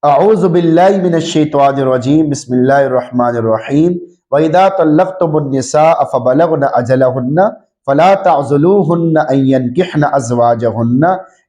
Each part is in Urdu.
اعوذ باللہ من الشیطان الرجیم بسم اللہ الرحمن الرحیم وَإِذَا طَلَّقْتُمُ النِّسَاءَ فَبَلَغْنَ أَجَلَهُنَّ فَلَا تَعْضُلُوهُنَّ أَن يَنكِحْنَ أَزْوَاجَهُنَّ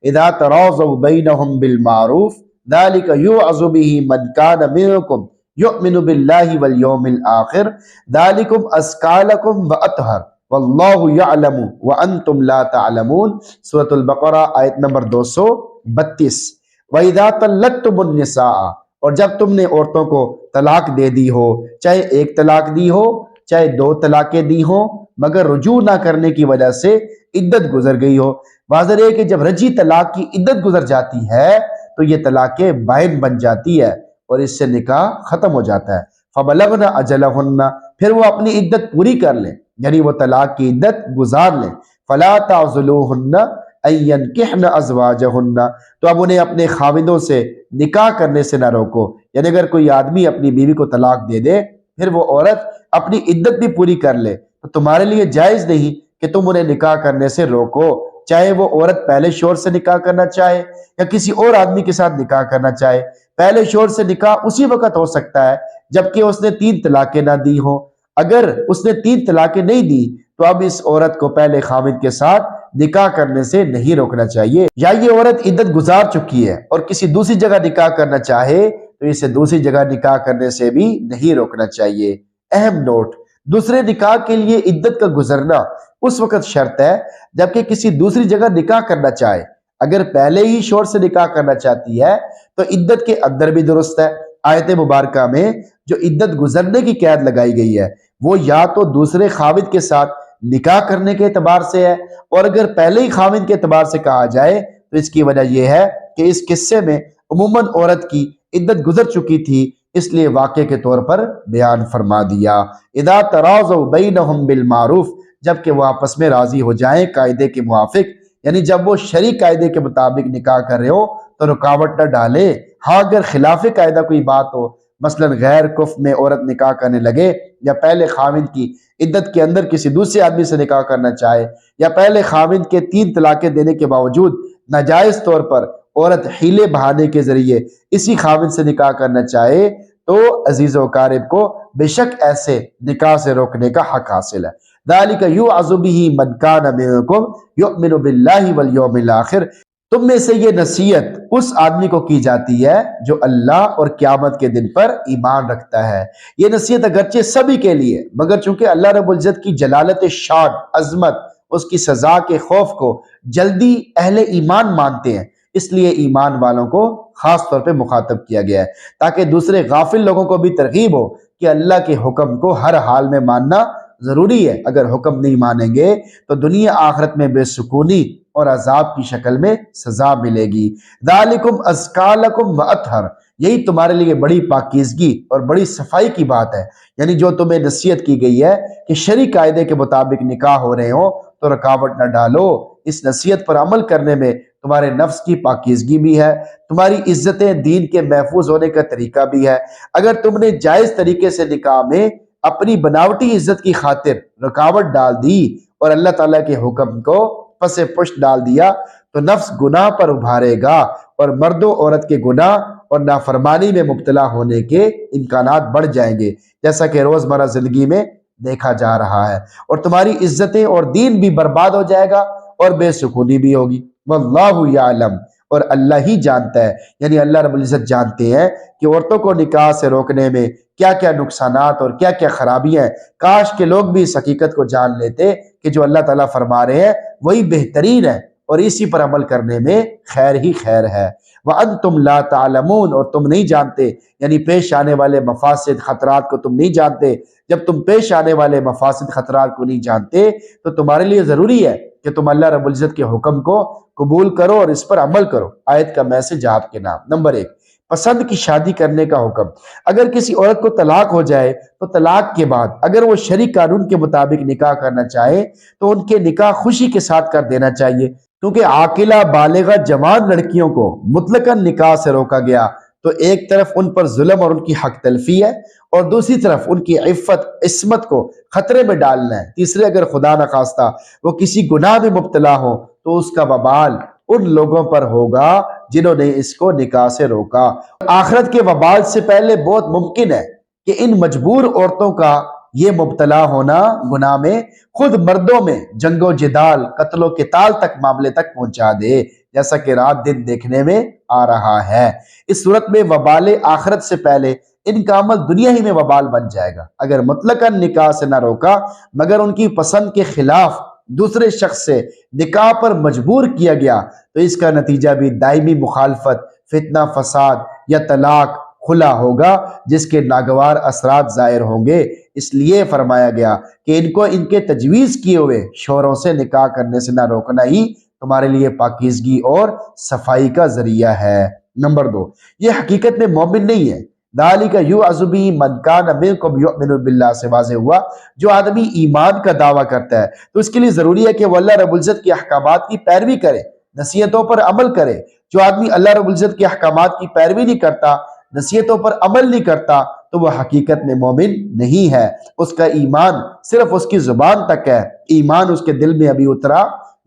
إِذَا تَرَاضَوْا بَيْنَهُم بِالْمَعْرُوفِ ذَلِكَ يُوعَظُ بِهِ مَن كَانَ مِنكُمْ يُؤْمِنُ بِاللَّهِ وَالْيَوْمِ الْآخِرِ ذَلِكُمْ أَزْكَىٰ لَكُمْ وَأَطْهَرُ وَاللَّهُ يَعْلَمُ وَأَنْتُمْ لَا تَعْلَمُونَ سورۃ البقرہ آیت نمبر 232۔ وَإِذَا طَلَّقْتُمُ النِّسَاءَ، اور جب تم نے عورتوں کو طلاق دے دی ہو، چاہے ایک طلاق دی ہو چاہے دو طلاقیں دی ہوں، مگر رجوع نہ کرنے کی وجہ سے عدت گزر گئی ہو۔ واضح ہے کہ جب رجی طلاق کی عدت گزر جاتی ہے تو یہ طلاقیں بائن بن جاتی ہے اور اس سے نکاح ختم ہو جاتا ہے۔ فَبَلَغْنَ أَجَلَهُنَّ، پھر وہ اپنی عدت پوری کر لیں، یعنی وہ طلاق کی عدت گزار لیں۔ فَلَا تَعْضُلُوهُنَّ أَن يَنكِحْنَ أَزْوَاجَهُنَّ، تو اب انہیں اپنے خاوندوں سے نکاح کرنے سے نہ روکو۔ یعنی اگر کوئی آدمی اپنی بیوی کو طلاق دے دے، پھر وہ عورت اپنی عدت بھی پوری کر لے، تو تمہارے لیے جائز نہیں کہ تم انہیں نکاح کرنے سے روکو، چاہے وہ عورت پہلے شوہر سے نکاح کرنا چاہے یا کسی اور آدمی کے ساتھ نکاح کرنا چاہے۔ پہلے شوہر سے نکاح اسی وقت ہو سکتا ہے جبکہ اس نے 3 طلاقیں نہ دی ہوں۔ اگر اس نے 3 طلاقیں نہیں دی تو اب اس عورت کو پہلے خاوند کے ساتھ نکاح کرنے سے نہیں روکنا چاہیے۔ یا یہ عورت عدت گزار چکی ہے اور کسی دوسری جگہ نکاح کرنا چاہے تو اسے دوسری جگہ نکاح کرنے سے بھی نہیں روکنا چاہیے۔ اہم نوٹ: دوسرے نکاح کے لیے عدت کا گزرنا اس وقت شرط ہے جبکہ کسی دوسری جگہ نکاح کرنا چاہے۔ اگر پہلے ہی شوہر سے نکاح کرنا چاہتی ہے تو عدت کے اندر بھی درست ہے۔ آیت مبارکہ میں جو عدت گزرنے کی قید لگائی گئی ہے وہ یا تو دوسرے خاوند کے ساتھ نکاح کرنے کے اعتبار سے ہے، اور اگر پہلے ہی خاوند کے اعتبار سے کہا جائے تو اس کی وجہ یہ ہے کہ اس قصے میں عموماً عورت کی عدت گزر چکی تھی، اس لیے واقعے کے طور پر بیان فرما دیا۔ اذا تراضوا بینہم بالمعروف، جب کہ وہ آپس میں راضی ہو جائیں قاعدے کے موافق، یعنی جب وہ شرعی قاعدے کے مطابق نکاح کر رہے ہو تو رکاوٹ نہ ڈالے۔ ہاں اگر خلاف قاعدہ کوئی بات ہو، مثلا غیر کف میں عورت نکاح کرنے لگے، یا پہلے خاوند کی عدت کے اندر کسی دوسرے آدمی سے نکاح کرنا چاہے، یا پہلے خاوند کے 3 طلاقیں دینے کے باوجود ناجائز طور پر عورت حیلے بہانے کے ذریعے اسی خاوند سے نکاح کرنا چاہے، تو عزیز و اقارب کو بے شک ایسے نکاح سے روکنے کا حق حاصل ہے۔ ذَلِكَ يُوعَظُ بِهِ مَن كَانَ مِنكُمْ يُؤْمِنُ بِاللَّهِ وَالْيَوْمِ الْآخِرِ، تم میں سے یہ نصیحت اس آدمی کو کی جاتی ہے جو اللہ اور قیامت کے دن پر ایمان رکھتا ہے۔ یہ نصیحت اگرچہ سبھی کے لیے، مگر چونکہ اللہ رب العزت کی جلالت شان، عظمت، اس کی سزا کے خوف کو جلدی اہل ایمان مانتے ہیں، اس لیے ایمان والوں کو خاص طور پہ مخاطب کیا گیا ہے تاکہ دوسرے غافل لوگوں کو بھی ترغیب ہو کہ اللہ کے حکم کو ہر حال میں ماننا ضروری ہے۔ اگر حکم نہیں مانیں گے تو دنیا آخرت میں بے سکونی اور عذاب کی شکل میں سزا ملے گی۔ ذالکم ازکیٰ لکم واطہر، یہی تمہارے لیے بڑی پاکیزگی اور بڑی صفائی کی بات ہے، یعنی جو تمہیں نصیحت کی گئی ہے کہ شرعی قاعدے کے مطابق نکاح ہو رہے ہوں تو رکاوٹ نہ ڈالو۔ اس نصیحت پر عمل کرنے میں تمہارے نفس کی پاکیزگی بھی ہے، تمہاری عزتیں دین کے محفوظ ہونے کا طریقہ بھی ہے۔ اگر تم نے جائز طریقے سے نکاح میں اپنی بناوٹی عزت کی خاطر رکاوٹ ڈال دی اور اللہ تعالیٰ کے حکم کو پس پشت ڈال دیا تو نفس گناہ پر ابھارے گا اور مرد و عورت کے گناہ اور نافرمانی میں مبتلا ہونے کے امکانات بڑھ جائیں گے، جیسا کہ روزمرہ زندگی میں دیکھا جا رہا ہے، اور تمہاری عزتیں اور دین بھی برباد ہو جائے گا اور بے سکونی بھی ہوگی۔ واللہ یعلم، اور اللہ ہی جانتا ہے، یعنی اللہ رب العزت جانتے ہیں کہ عورتوں کو نکاح سے روکنے میں کیا کیا نقصانات اور کیا کیا خرابیاں ہیں۔ کاش کہ لوگ بھی اس حقیقت کو جان لیتے کہ جو اللہ تعالیٰ فرما رہے ہیں وہی بہترین ہے، اور اسی پر عمل کرنے میں خیر ہی خیر ہے۔ وَأَنْتُمْ لَا تَعْلَمُونَ، اور تم نہیں جانتے، یعنی پیش آنے والے مفاسد خطرات کو تم نہیں جانتے۔ جب تم پیش آنے والے مفاسد خطرات کو نہیں جانتے تو تمہارے لیے ضروری ہے کہ تم اللہ رب العزت کے حکم کو قبول کرو اور اس پر عمل کرو۔ آیت کا میسج آپ کے نام۔ نمبر 1، پسند کی شادی کرنے کا حکم۔ اگر کسی عورت کو طلاق ہو جائے تو طلاق کے بعد اگر وہ شرعی قانون کے مطابق نکاح کرنا چاہے تو ان کے نکاح خوشی کے ساتھ کر دینا چاہیے، کیونکہ عاقلہ بالغہ جوان لڑکیوں کو مطلقاً نکاح سے روکا گیا تو ایک طرف ان پر ظلم اور ان کی حق تلفی ہے، اور دوسری طرف ان کی عفت عصمت کو خطرے میں ڈالنا ہے۔ تیسرے، اگر خدا نخواستہ وہ کسی گناہ میں مبتلا ہو تو اس کا وبال ان لوگوں پر ہوگا جنہوں نے اس کو نکاح سے روکا۔ آخرت کے وبال سے پہلے بہت ممکن ہے کہ ان مجبور عورتوں کا یہ مبتلا ہونا گناہ میں خود مردوں میں جنگ و جدال، قتل و قتال تک معاملے تک پہنچا دے، جیسا کہ رات دن دیکھنے میں آ رہا ہے۔ اس صورت میں وبال آخرت سے پہلے ان کا عمل دنیا ہی میں وبال بن جائے گا۔ اگر مطلقاً نکاح سے نہ روکا مگر ان کی پسند کے خلاف دوسرے شخص سے نکاح پر مجبور کیا گیا تو اس کا نتیجہ بھی دائمی مخالفت، فتنہ فساد یا طلاق کھلا ہوگا، جس کے ناگوار اثرات ظاہر ہوں گے۔ اس لیے فرمایا گیا کہ ان کو ان کے تجویز کیے ہوئے شوہروں سے نکاح کرنے سے نہ روکنا ہی تمہارے لیے پاکیزگی اور صفائی کا ذریعہ ہے۔ نمبر 2، یہ حقیقت میں مومن نہیں ہے۔ ذالک یوعظ بہ من کان منکم یؤمن باللہ سے واضح ہوا، جو آدمی ایمان کا دعویٰ کرتا ہے تو اس کے لیے ضروری ہے کہ وہ اللہ رب العزت کے احکامات کی پیروی کرے، نصیحتوں پر عمل کرے۔ جو آدمی اللہ رب العزت کے احکامات کی پیروی نہیں کرتا، نصیحتوں پر عمل نہیں کرتا، تو وہ حقیقت میں مومن نہیں ہے۔ اس کا ایمان صرف اس کی زبان تک ہے، ایمان اس کے دل میں ابھی اترا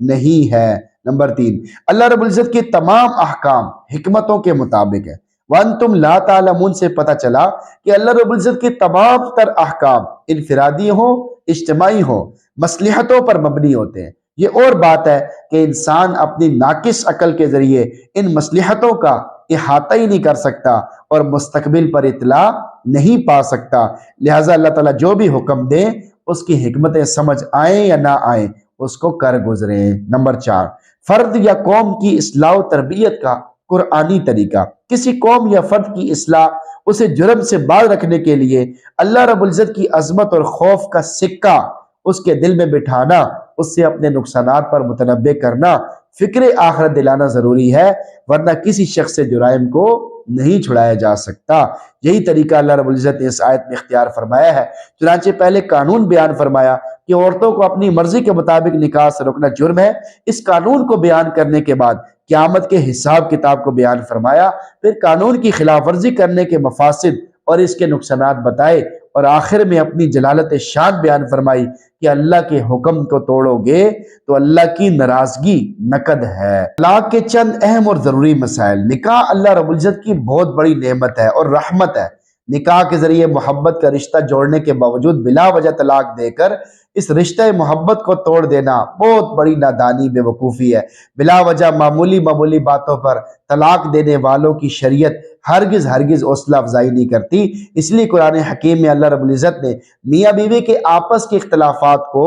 نہیں ہے۔ نمبر 3، اللہ رب العزت کے تمام احکام حکمتوں کے مطابق ہے۔ وَأَنْتُمْ لَا تَعْلَمُونَ سے پتہ چلا کہ اللہ رب العزت کے تمام تر احکام انفرادی ہوں، اجتماعی ہوں، مصلحتوں پر مبنی ہوتے ہیں۔ یہ اور بات ہے کہ انسان اپنی ناقص عقل کے ذریعے ان مصلحتوں کا احاطہ ہی نہیں کر سکتا اور مستقبل پر اطلاع نہیں پا سکتا، لہٰذا اللہ تعالیٰ جو بھی حکم دیں اس کی حکمتیں سمجھ آئیں یا نہ آئیں اس کو کر گزریں۔ نمبر 4، فرد یا قوم کی اصلاح و تربیت کا قرآنی طریقہ۔ کسی قوم یا فرد کی اصلاح، اسے جرم سے باز رکھنے کے لیے اللہ رب العزت کی عظمت اور خوف کا سکہ اس کے دل میں بٹھانا، اس سے اپنے نقصانات پر متنبہ کرنا، فکر آخرت دلانا ضروری ہے، ورنہ کسی شخص سے جرائم کو نہیں چھڑایا جا سکتا۔ یہی طریقہ اللہ رب العزت نے اس آیت میں اختیار فرمایا ہے۔ چنانچہ پہلے قانون بیان فرمایا کہ عورتوں کو اپنی مرضی کے مطابق نکاح سے روکنا جرم ہے۔ اس قانون کو بیان کرنے کے بعد قیامت کے حساب کتاب کو بیان فرمایا، پھر قانون کی خلاف ورزی کرنے کے مفاسد اور اس کے نقصانات بتائے، اور آخر میں اپنی جلالت شان بیان فرمائی کہ اللہ کے حکم کو توڑو گے تو اللہ کی ناراضگی نقد ہے۔ طلاق کے چند اہم اور ضروری مسائل۔ نکاح اللہ رب العزت کی بہت بڑی نعمت ہے اور رحمت ہے۔ نکاح کے ذریعے محبت کا رشتہ جوڑنے کے باوجود بلا وجہ طلاق دے کر اس رشتہ محبت کو توڑ دینا بہت بڑی نادانی، بے وقوفی ہے۔ بلا وجہ معمولی باتوں پر طلاق دینے والوں کی شریعت ہرگز حوصلہ افزائی نہیں کرتی۔ اس لیے قرآن حکیم میں اللہ رب العزت نے میاں بیوی کے آپس کے اختلافات کو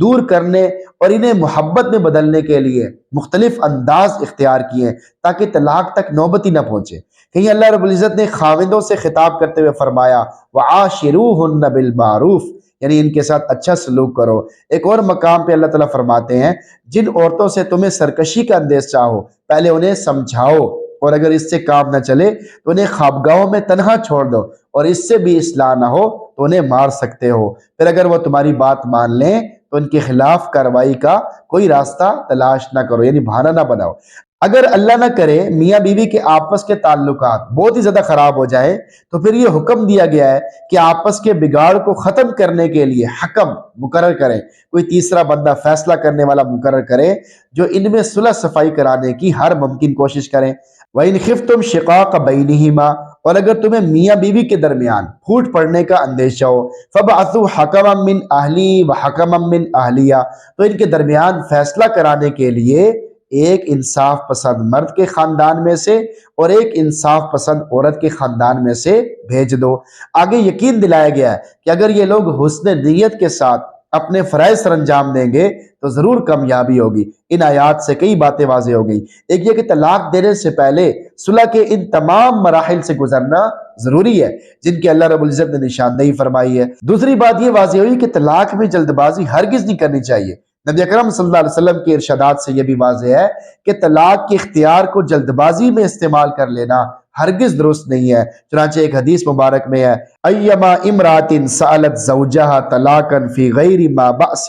دور کرنے اور انہیں محبت میں بدلنے کے لیے مختلف انداز اختیار کیے تاکہ طلاق تک نوبت ہی نہ پہنچے۔ کہیں اللہ رب العزت نے خاوندوں سے خطاب کرتے ہوئے فرمایا وَعَاشِرُوهُنَّ بِالْمَعْرُوفِ، یعنی ان کے ساتھ اچھا سلوک کرو۔ ایک اور مقام پہ اللہ تعالیٰ فرماتے ہیں جن عورتوں سے تمہیں سرکشی کا اندیش ہو پہلے انہیں سمجھاؤ، اور اگر اس سے کام نہ چلے تو انہیں خوابگاہوں میں تنہا چھوڑ دو، اور اس سے بھی اصلاح نہ ہو تو انہیں مار سکتے ہو۔ پھر اگر وہ تمہاری بات مان لیں تو ان کے خلاف کارروائی کا کوئی راستہ تلاش نہ کرو، یعنی بہانہ نہ بناؤ۔ اگر اللہ نہ کرے میاں بیوی کے آپس کے تعلقات بہت ہی زیادہ خراب ہو جائیں تو پھر یہ حکم دیا گیا ہے کہ آپس کے بگاڑ کو ختم کرنے کے لیے حکم مقرر کریں، کوئی تیسرا بندہ فیصلہ کرنے والا مقرر کریں جو ان میں صلح صفائی کرانے کی ہر ممکن کوشش کریں۔ وَإِنْ خِفْتُمْ شِقَاقَ بَيْنِهِمَا، اور اگر تمہیں میاں بیوی کے درمیان پھوٹ پڑنے کا اندیشہ ہو فَبْعَثُوا حَكَمًا مِّنْ أَهْلِهِ وَحَكَمًا مِّنْ أَهْلِهَا، تو ان کے درمیان فیصلہ کرانے کے لیے ایک انصاف پسند مرد کے خاندان میں سے اور ایک انصاف پسند عورت کے خاندان میں سے بھیج دو۔ آگے یقین دلایا گیا ہے کہ اگر یہ لوگ حسن نیت کے ساتھ اپنے فرائض سر انجام دیں گے تو ضرور کامیابی ہوگی۔ ان آیات سے کئی باتیں واضح ہو گئی۔ ایک یہ کہ طلاق دینے سے پہلے صلح کے ان تمام مراحل سے گزرنا ضروری ہے جن کی اللہ رب العزت نے نشاندہی فرمائی ہے۔ دوسری بات یہ واضح ہوئی کہ طلاق میں جلد بازی ہرگز نہیں کرنی چاہیے۔ نبی اکرم صلی اللہ علیہ وسلم کے ارشادات سے یہ بھی واضح ہے کہ طلاق کے اختیار کو جلد بازی میں استعمال کر لینا ہرگز درست نہیں ہے۔ چنانچہ ایک حدیث مبارک میں ہے ایما امرات سألت زوجها طلاقا فی غیر ما بأس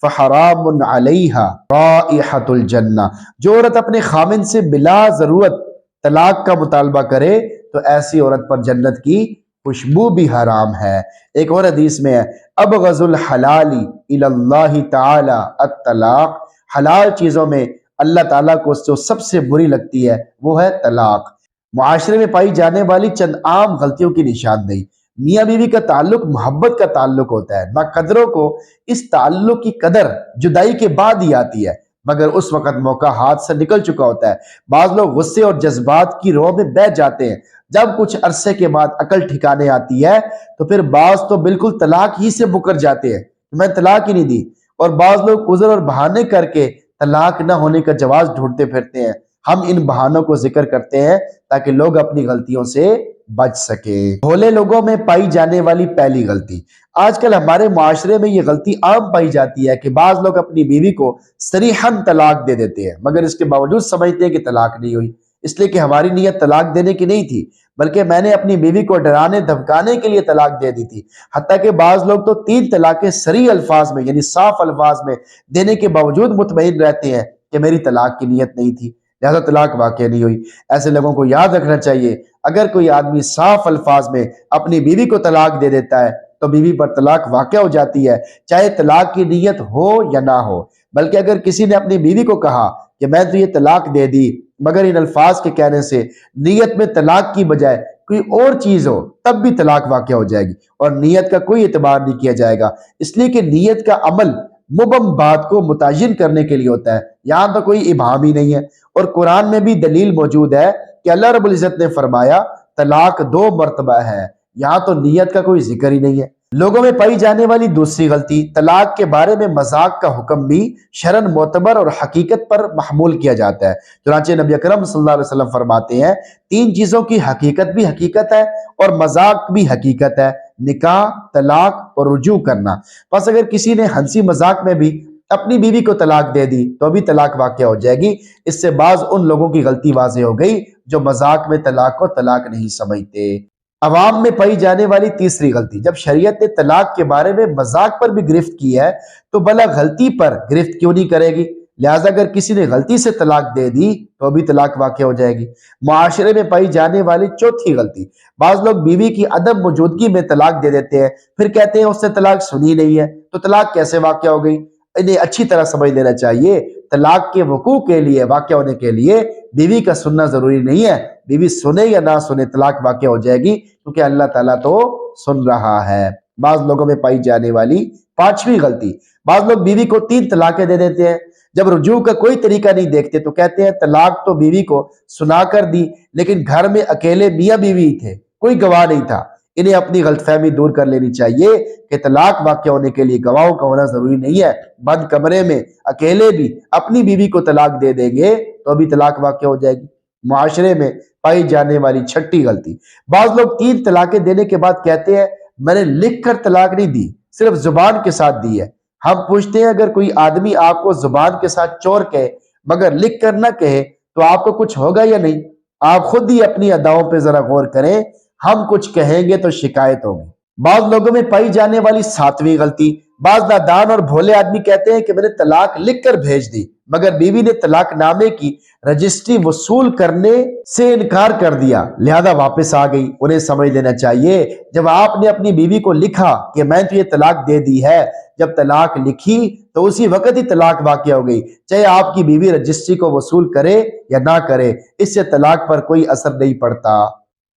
فحرام علیہا رائحۃ الجنہ، جو عورت اپنے خامن سے بلا ضرورت طلاق کا مطالبہ کرے تو ایسی عورت پر جنت کی خوشبو بھی حرام ہے۔ ایک اور حدیث میں ہے ابغض الحلال الی اللہ تعالی الطلاق، حلال چیزوں میں اللہ تعالیٰ کو جو سب سے بری لگتی ہے وہ ہے طلاق۔ معاشرے میں پائی جانے والی چند عام غلطیوں کی نشاندہی۔ میاں بیوی کا تعلق محبت کا تعلق ہوتا ہے، ناقدروں کو اس تعلق کی قدر جدائی کے بعد ہی آتی ہے، مگر اس وقت موقع ہاتھ سے نکل چکا ہوتا ہے۔ بعض لوگ غصے اور جذبات کی رو میں بہہ جاتے ہیں، جب کچھ عرصے کے بعد عقل ٹھکانے آتی ہے تو پھر بعض تو بالکل طلاق ہی سے مکر جاتے ہیں، میں طلاق ہی نہیں دی، اور بعض لوگ عذر اور بہانے کر کے طلاق نہ ہونے کا جواز ڈھونڈتے پھرتے ہیں۔ ہم ان بہانوں کو ذکر کرتے ہیں تاکہ لوگ اپنی غلطیوں سے بچ سکیں۔ بھولے لوگوں میں پائی جانے والی پہلی غلطی۔ آج کل ہمارے معاشرے میں یہ غلطی عام پائی جاتی ہے کہ بعض لوگ اپنی بیوی کو صریحاً طلاق دے دیتے ہیں، مگر اس کے باوجود سمجھتے ہیں کہ طلاق نہیں ہوئی، اس لیے کہ ہماری نیت طلاق دینے کی نہیں تھی، بلکہ میں نے اپنی بیوی کو ڈرانے دھمکانے کے لیے طلاق دے دی تھی۔ حتیٰ کہ بعض لوگ تو 3 طلاقیں صریح الفاظ میں یعنی صاف الفاظ میں دینے کے باوجود مطمئن رہتے ہیں کہ میری طلاق کی نیت نہیں تھی، لہذا طلاق واقع نہیں ہوئی۔ ایسے لوگوں کو یاد رکھنا چاہیے، اگر کوئی آدمی صاف الفاظ میں اپنی بیوی کو طلاق دے دیتا ہے تو بیوی پر طلاق واقع ہو جاتی ہے، چاہے طلاق کی نیت ہو یا نہ ہو۔ بلکہ اگر کسی نے اپنی بیوی کو کہا کہ میں تو یہ طلاق دے دی، مگر ان الفاظ کے کہنے سے نیت میں طلاق کی بجائے کوئی اور چیز ہو، تب بھی طلاق واقع ہو جائے گی، اور نیت کا کوئی اعتبار نہیں کیا جائے گا، اس لیے کہ نیت کا عمل مبہم بات کو متعین کرنے کے لیے ہوتا ہے، یہاں تو کوئی ابہام ہی نہیں ہے۔ اور قرآن میں بھی دلیل موجود ہے کہ اللہ رب العزت نے فرمایا طلاق 2 مرتبہ ہے، یہاں تو نیت کا کوئی ذکر ہی نہیں ہے۔ لوگوں میں پائی جانے والی دوسری غلطی، طلاق کے بارے میں مذاق کا حکم بھی شرعاً معتبر اور حقیقت پر محمول کیا جاتا ہے۔ چنانچہ نبی اکرم صلی اللہ علیہ وسلم فرماتے ہیں 3 چیزوں کی حقیقت بھی حقیقت ہے اور مذاق بھی حقیقت ہے، نکاح، طلاق اور رجوع کرنا۔ پس اگر کسی نے ہنسی مذاق میں بھی اپنی بیوی کو طلاق دے دی تو بھی طلاق واقع ہو جائے گی۔ اس سے بعض ان لوگوں کی غلطی واضح ہو گئی جو مذاق میں طلاق کو طلاق نہیں سمجھتے۔ عوام میں پائی جانے والی تیسری غلطی، جب شریعت نے طلاق کے بارے میں مذاق پر بھی گرفت کی ہے تو بھلا غلطی پر گرفت کیوں نہیں کرے گی؟ لہٰذا اگر کسی نے غلطی سے طلاق دے دی تو بھی طلاق واقع ہو جائے گی۔ معاشرے میں پائی جانے والی چوتھی غلطی، بعض لوگ بیوی کی عدم موجودگی میں طلاق دے دیتے ہیں، پھر کہتے ہیں اس نے طلاق سنی نہیں ہے تو طلاق کیسے واقع ہو گئی؟ انہیں اچھی طرح سمجھ لینا چاہیے، طلاق کے وقوع کے لیے، واقع ہونے کے لیے بیوی کا سننا ضروری نہیں ہے، بیوی سنے یا نہ سنے طلاق واقع ہو جائے گی، کیونکہ اللہ تعالیٰ تو سن رہا ہے۔ بعض لوگوں میں پائی جانے والی 5ویں غلطی، بعض لوگ بیوی کو 3 طلاقیں دے دیتے ہیں، جب رجوع کا کوئی طریقہ نہیں دیکھتے تو کہتے ہیں طلاق تو بیوی کو سنا کر دی، لیکن گھر میں اکیلے میاں بیوی تھے، کوئی گواہ نہیں تھا۔ انہیں اپنی غلط فہمی دور کر لینی چاہیے کہ طلاق واقع ہونے کے لیے گواہوں کا ہونا ضروری نہیں ہے۔ بند کمرے میں اکیلے بھی اپنی بیوی کو طلاق دے دیں گے تو بھی طلاق واقع ہو جائے گی۔ معاشرے میں پائی جانے والی 6ٹھی غلطی، بعض لوگ 3 طلاقیں دینے کے بعد کہتے ہیں میں نے لکھ کر طلاق نہیں دی، صرف زبان کے ساتھ دی ہے۔ ہم پوچھتے ہیں اگر کوئی آدمی آپ کو زبان کے ساتھ چور کہے مگر لکھ کر نہ کہے تو آپ کو کچھ ہوگا یا نہیں؟ آپ خود ہی اپنی اداؤں پہ ذرا غور کریں، ہم کچھ کہیں گے تو شکایت ہوگی۔ بعض لوگوں میں پائی جانے والی 7ویں غلطی، بعض نادان اور بھولے آدمی کہتے ہیں کہ میں نے طلاق لکھ کر بھیج دی، مگر بیوی نے طلاق نامے کی رجسٹری وصول کرنے سے انکار کر دیا، لہذا واپس آ گئی۔ انہیں سمجھ لینا چاہیے جب آپ نے اپنی بیوی کو لکھا کہ میں تو یہ طلاق دے دی ہے، جب طلاق لکھی تو اسی وقت ہی طلاق واقع ہو گئی، چاہے آپ کی بیوی رجسٹری کو وصول کرے یا نہ کرے، اس سے طلاق پر کوئی اثر نہیں پڑتا۔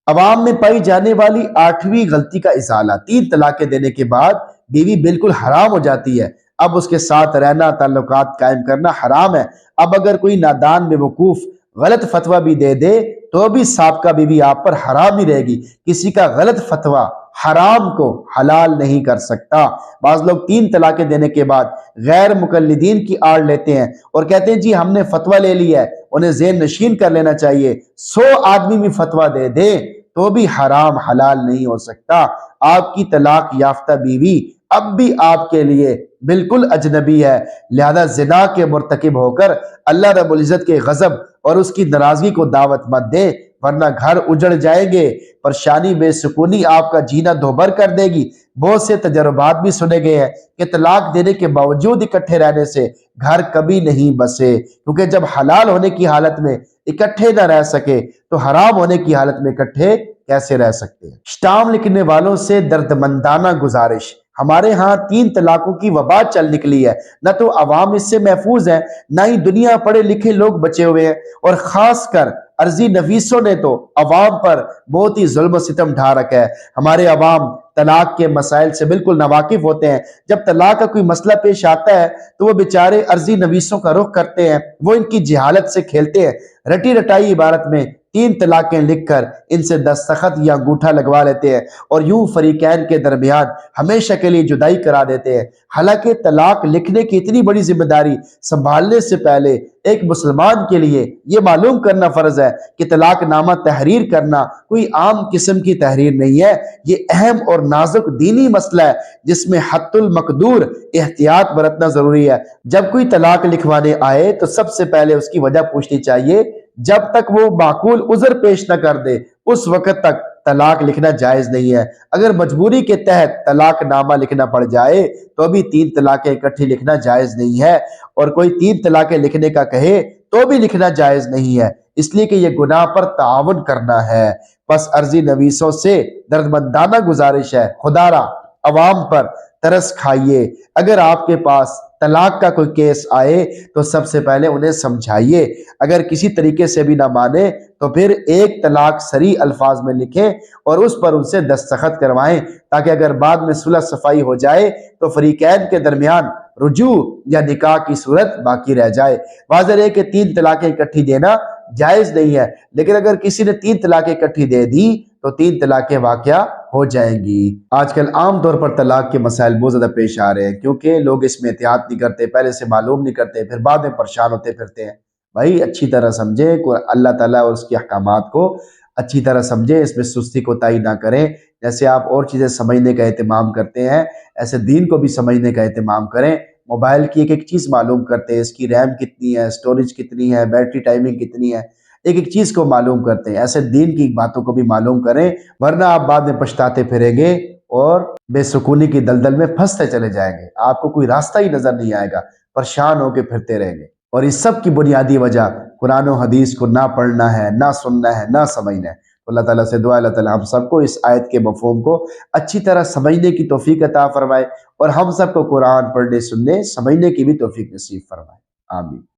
عوام میں پائی جانے والی 8ویں غلطی کا ازالہ، 3 طلاقیں دینے کے بعد بیوی بالکل حرام ہو جاتی ہے، اب اس کے ساتھ رہنا، تعلقات قائم کرنا حرام ہے۔ اب اگر کوئی نادان بے وقوف غلط فتویٰ بھی دے دے تو بھی سابقہ بیوی آپ پر حرام ہی رہے گی، کسی کا غلط فتویٰ حرام کو حلال نہیں کر سکتا۔ بعض لوگ 3 طلاقیں دینے کے بعد غیر مقلدین کی آڑ لیتے ہیں اور کہتے ہیں جی ہم نے فتویٰ لے لیا ہے، انہیں ذہن نشین کر لینا چاہیے، 100 آدمی بھی فتویٰ دے دیں تو بھی حرام حلال نہیں ہو سکتا۔ آپ کی طلاق یافتہ بیوی اب بھی آپ کے لیے بالکل اجنبی ہے، لہذا زنا کے مرتکب ہو کر اللہ رب العزت کے غضب اور اس کی ناراضگی کو دعوت مت دیں، ورنہ گھر اجڑ جائیں گے، پریشانی بے سکونی آپ کا جینا دوبھر کر دے گی۔ بہت سے تجربات بھی سنے گئے ہیں کہ طلاق دینے کے باوجود اکٹھے رہنے سے گھر کبھی نہیں بسے، کیونکہ جب حلال ہونے کی حالت میں اکٹھے نہ رہ سکے تو حرام ہونے کی حالت میں اکٹھے کیسے رہ سکتے ہیں؟ اسٹام لکھنے والوں سے دردمندانہ گزارش، ہمارے ہاں 3 طلاقوں کی وبا چل نکلی ہے، نہ تو عوام اس سے محفوظ ہے، نہ ہی دنیا پڑھے لکھے لوگ بچے ہوئے ہیں، اور خاص کر عرضی نویسوں نے تو عوام پر بہت ہی ظلم و ستم ڈھا رکھا ہے۔ ہمارے عوام طلاق کے مسائل سے بالکل ناواقف ہوتے ہیں۔ جب طلاق کا کوئی مسئلہ پیش آتا ہے تو وہ بیچارے عرضی نویسوں کا رخ کرتے ہیں، وہ ان کی جہالت سے کھیلتے ہیں، رٹی رٹائی عبارت میں 3 طلاقیں لکھ کر ان سے دستخط یا انگوٹھا لگوا لیتے ہیں اور یوں فریقین کے درمیان ہمیشہ کے لیے جدائی کرا دیتے ہیں۔ حالانکہ طلاق لکھنے کی اتنی بڑی ذمہ داری سنبھالنے سے پہلے ایک مسلمان کے لیے یہ معلوم کرنا فرض ہے کہ طلاق نامہ تحریر کرنا کوئی عام قسم کی تحریر نہیں ہے، یہ اہم اور نازک دینی مسئلہ ہے جس میں حد المقدور احتیاط برتنا ضروری ہے۔ جب کوئی طلاق لکھوانے آئے تو سب سے پہلے اس کی وجہ پوچھنی چاہیے، جب تک وہ معقول عذر پیش نہ کر دے اس وقت تک طلاق لکھنا جائز نہیں ہے۔ اگر مجبوری کے تحت طلاق نامہ لکھنا پڑ جائے تو ابھی 3 طلاقیں اکٹھی لکھنا جائز نہیں ہے، اور کوئی 3 طلاقیں لکھنے کا کہے تو بھی لکھنا جائز نہیں ہے، اس لیے کہ یہ گناہ پر تعاون کرنا ہے۔ بس عرضی نویسوں سے دردمندانہ گزارش ہے، خدا را عوام پر ترس کھائیے، اگر آپ کے پاس طلاق کا کوئی کیس آئے تو سب سے پہلے انہیں سمجھائیے، اگر کسی طریقے سے بھی نہ مانے تو پھر ایک طلاق صریح الفاظ میں لکھیں اور اس پر ان سے دستخط کروائیں، تاکہ اگر بعد میں صلح صفائی ہو جائے تو فریقین کے درمیان رجوع یا نکاح کی صورت باقی رہ جائے۔ واضح ہے کہ 3 طلاقیں اکٹھی دینا جائز نہیں ہے، لیکن اگر کسی نے 3 طلاقیں اکٹھی دے دی تو 3 طلاقیں واقع ہو جائیں گی۔ آج کل عام طور پر طلاق کے مسائل بہت زیادہ پیش آ رہے ہیں، کیونکہ لوگ اس میں احتیاط نہیں کرتے، پہلے سے معلوم نہیں کرتے، پھر بعد میں پریشان ہوتے پھرتے ہیں۔ بھائی اچھی طرح سمجھیں، اللہ تعالیٰ اور اس کے احکامات کو اچھی طرح سمجھیں، اس میں سستی کوتاہی نہ کریں۔ جیسے آپ اور چیزیں سمجھنے کا اہتمام کرتے ہیں، ایسے دین کو بھی سمجھنے کا اہتمام کریں۔ موبائل کی ایک ایک چیز معلوم کرتے ہیں، اس کی ریم کتنی ہے، سٹوریج کتنی ہے، بیٹری ٹائمنگ کتنی ہے، ایک ایک چیز کو معلوم کرتے ہیں۔ ایسے دین کی باتوں کو بھی معلوم کریں، ورنہ آپ بعد میں پچھتاتے پھریں گے اور بے سکونی کی دلدل میں پھنستے چلے جائیں گے، آپ کو کوئی راستہ ہی نظر نہیں آئے گا، پریشان ہو کے پھرتے رہیں گے۔ اور اس سب کی بنیادی وجہ قرآن و حدیث کو نہ پڑھنا ہے، نہ سننا ہے، نہ سمجھنا ہے۔ اللہ تعالیٰ سے دعا ہے اللہ تعالیٰ ہم سب کو اس آیت کے مفہوم کو اچھی طرح سمجھنے کی توفیق عطا فرمائے، اور ہم سب کو قرآن پڑھنے، سننے، سمجھنے کی بھی توفیق نصیب فرمائے۔ آمین۔